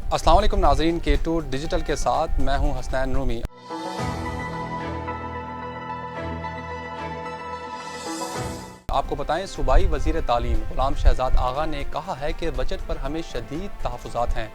अस्सलाम वालेकुम नाज़रीन, K2 डिजिटल के साथ मैं हूं हसनैन रूमी। आपको बताएं, सूबाई वज़ीर तालीम ग़ुलाम शहज़ाद आगा ने कहा है कि बजट पर हमें शदीद तहफ़्फ़ुज़ात हैं।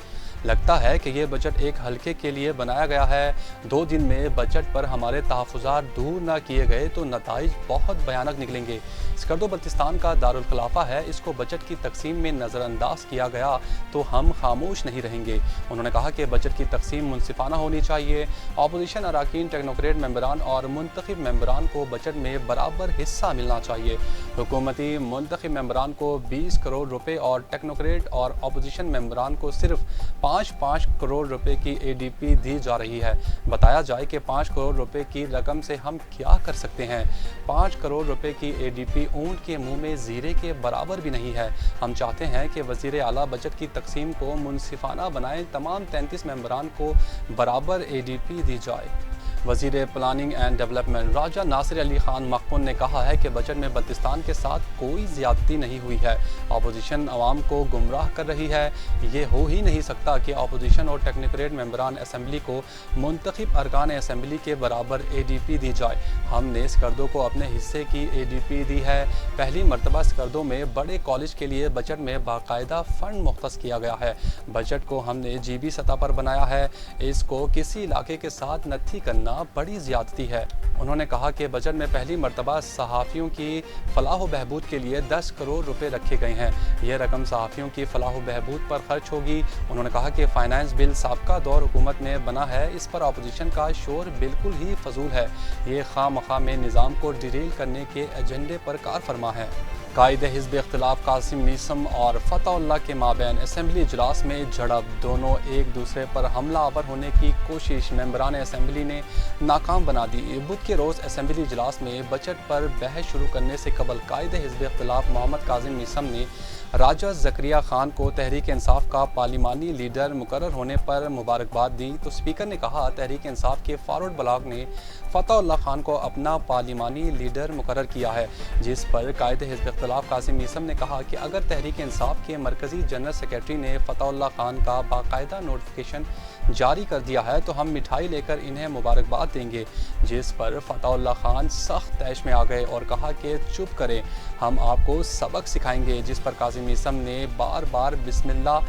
लगता है कि ये बजट एक हल्के के लिए बनाया गया है। 2 दिन में बजट पर हमारे तहफ़्फ़ुज़ात दूर न किए गए तो नताइज बहुत भयानक निकलेंगे। स्कर्दो बल्तिस्तान का दारुल खिलाफा है, इसको बजट की तकसीम में नज़रअंदाज किया गया तो हम खामोश नहीं रहेंगे। उन्होंने कहा कि बजट की तकसीम मुनसिफाना होनी चाहिए। अपोजिशन अरकान, टेक्नोक्रेट मेंबरान और मुंतखब मेंबरान को बजट में बराबर हिस्सा मिलना चाहिए। हुकूमती मुंतखब मेंबरान को 20 करोड़ रुपए और टेक्नोक्रेट और अपोजिशन मेंबरान को सिर्फ 5 करोड़ रुपए की ADP दी जा रही है। बताया जाए कि 5 करोड़ रुपए की रकम से हम क्या कर सकते हैं। 5 करोड़ रुपए की ADP ऊंट के मुंह में जीरे के बराबर भी नहीं है। हम चाहते हैं कि वज़ीर आला बजट की तकसीम को मुनसिफाना बनाएं, तमाम 33 मेंबरान को बराबर ADP दी जाए। वज़ीर प्लानिंग एंड डेवलपमेंट राजा नासिर अली खान मखबून ने कहा है कि बजट में बल्तिस्तान के साथ कोई ज़्यादती नहीं हुई है। अपोजिशन अवाम को गुमराह कर रही है। ये हो ही नहीं सकता कि अपोजिशन और टेक्नोक्रेट मेंबरान असम्बली को मुंतखब अरकान असम्बली के बराबर ADP दी जाए। हमने स्कर्दों को अपने हिस्से की ADP दी है। पहली मरतबा स्कर्दों में बड़े कॉलेज के लिए बजट में बाकायदा फ़ंड मुख्तस किया गया है। बजट को हमने GB सतह पर बनाया है। इसको किसी इलाके के साथ नत्थी करना बड़ी ज़्यादती है। उन्होंने कहा कि बजट में पहली मरतबा सहाफ़ियों की फलाह व बहबूद के लिए 10 करोड़ रुपए रखे गए हैं। यह रकम सहाफ़ियों की फलाह व बहबूद पर खर्च होगी। उन्होंने कहा कि फ़ाइनेंस बिल साबका दौर हुकूमत में बना है, इस पर अपोजिशन का शोर बिल्कुल ही फजूल है। ये खामखा में निज़ाम को डिरेल करने के एजेंडे पर कार फरमा है। कायदे हिज़्ब इख्तिलाफ कासिम मीसम और फ़तहुल्लाह के माबैन असम्बली इजलास में झड़प, दोनों एक दूसरे पर हमला आवर होने की कोशिश मेंबरान असम्बली ने नाकाम बना दी। बुध के रोज़ असम्बली इजलास में बजट पर बहस शुरू करने से कबल कायदे हिज़्ब इख्तिलाफ मोहम्मद कासिम मीसम ने राजा ज़करिया खान को तहरीक इंसाफ का पार्लिमानी लीडर मुकर्रर होने पर मुबारकबाद दी तो स्पीकर ने कहा तहरीक इंसाफ के फारूक ब्लॉक ने फ़तहुल्लाह खान को अपना पार्लिमानी लीडर मुकर्रर किया है, जिस पर कायदे हिज़्ब इख्तिलाफ कासिम मीसम ने कहा कि अगर तहरीक इंसाफ के मरकज़ी जनरल सेक्रेटरी ने फ़तहुल्लाह खान का बाकायदा नोटिफिकेशन जारी कर दिया है तो हम मिठाई लेकर इन्हें मुबारकबाद देंगे, जिस पर फ़तहुल्लाह खान सख्त तैश में आ गए और कहा कि चुप करें, हम आपको सबक सिखाएंगे, जिस पर कासिम मीसम ने बार बार बिस्मिल्लाह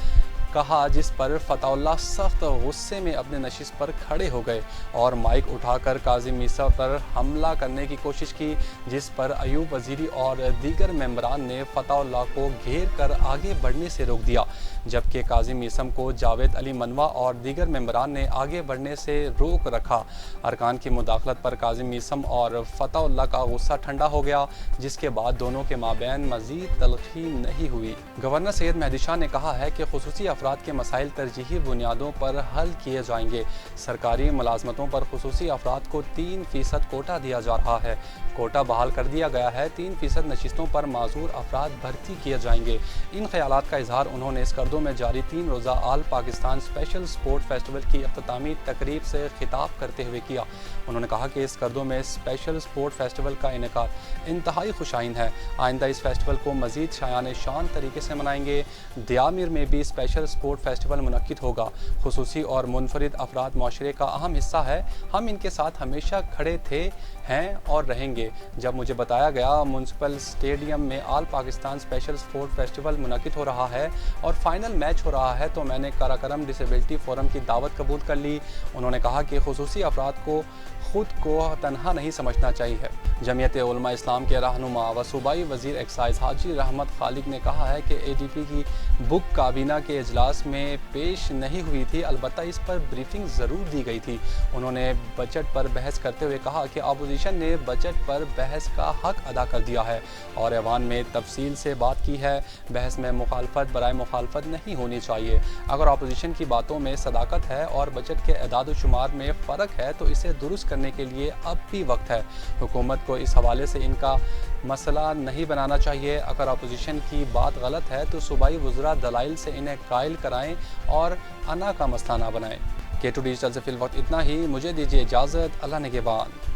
कहा, जिस पर फ़तहुल्लाह सख्त गुस्से में अपने नशिस्त पर खड़े हो गए और माइक उठाकर कासिम मीसम पर हमला करने की कोशिश की, जिस पर अयूब वज़ीरी और दीगर मेंबरान ने फ़तहुल्लाह को घेर कर आगे बढ़ने से रोक दिया, जबकि कासिम मीसम को जावेद अली मनवा और दीगर मेंबरान ने आगे बढ़ने से रोक रखा। अरकान की मुदाखलत पर कासिम मीसम और फ़तहुल्लाह का गुस्सा ठंडा हो गया, जिसके बाद दोनों के माबैन मज़ीद तलख़ी नहीं हुई। गवर्नर सैयद मेहदी शाह ने कहा है कि खुसूसी अफराद के मसाइल तरजीही बुनियादों पर हल किए जाएंगे। सरकारी मुलाजमतों पर खुसूसी अफराद को 3% कोटा दिया जा रहा है। कोटा बहाल कर दिया गया है। 3% नशिस्तों पर माजूर अफराद भर्ती किए जाएंगे। इन ख्यालात का इजहार उन्होंने स्कर्दो में जारी 3 रोज़ा आल पाकिस्तान स्पेशल स्पोर्ट फेस्टिवल की इख्तितामी तकरीब से खिताब करते हुए किया। उन्होंने कहा कि स्कर्दो में स्पेशल स्पोर्ट फेस्टिवल का इनेकाद इंतहाई खुशाइन है। आइंदा इस फेस्टिवल को मज़ीद शायान शान तरीके से मनाएंगे। दियामिर में भी स्पेशल स्पोर्ट फेस्टिवल मुनक्किद होगा। खुसूसी और मुनफरिद अफराद माशरे का अहम हिस्सा है। हम इनके साथ हमेशा खड़े थे, हैं और रहेंगे। जब मुझे बताया गया म्यूनसिपल स्टेडियम में आल पाकिस्तान स्पेशल स्पोर्ट फेस्टिवल मुनक्किद हो रहा है और फाइनल मैच हो रहा है तो मैंने काराकरम डिसेबिलिटी फोरम की दावत कबूल कर ली। उन्होंने कहा कि खुसूसी अफराद को खुद को तनहा नहीं समझना चाहिए। जमीयत उलमा इस्लाम के रहनुमा व सूबाई वज़ीर एक्साइज हाजी रहमत खालिक ने कहा है कि ADP की बुक काबीना के इजलास में पेश नहीं हुई थी, अलबत्ता इस पर ब्रीफिंग ज़रूर दी गई थी। उन्होंने बजट पर बहस करते हुए कहा कि अपोजिशन ने बजट पर बहस का हक अदा कर दिया है और ऐवान में तफसील से बात की है। बहस में मुखालफत बराए मुखालफत नहीं होनी चाहिए। अगर अपोजिशन की बातों में सदाकत है और बजट के एदाद व शुमार में फ़र्क है तो इसे दुरुस्त करने के लिए अब भी वक्त है। हुकूमत को इस हवाले से इनका मसला नहीं बनाना चाहिए। अगर अपोजिशन की बात गलत है तो सूबाई वज़रा दलाइल से इन्हें कायल कराएं और अना का मसला ना बनाएं। K2 डिजिटल से फिल वक्त इतना ही। मुझे दीजिए इजाज़त। अल्लाह निगहबान।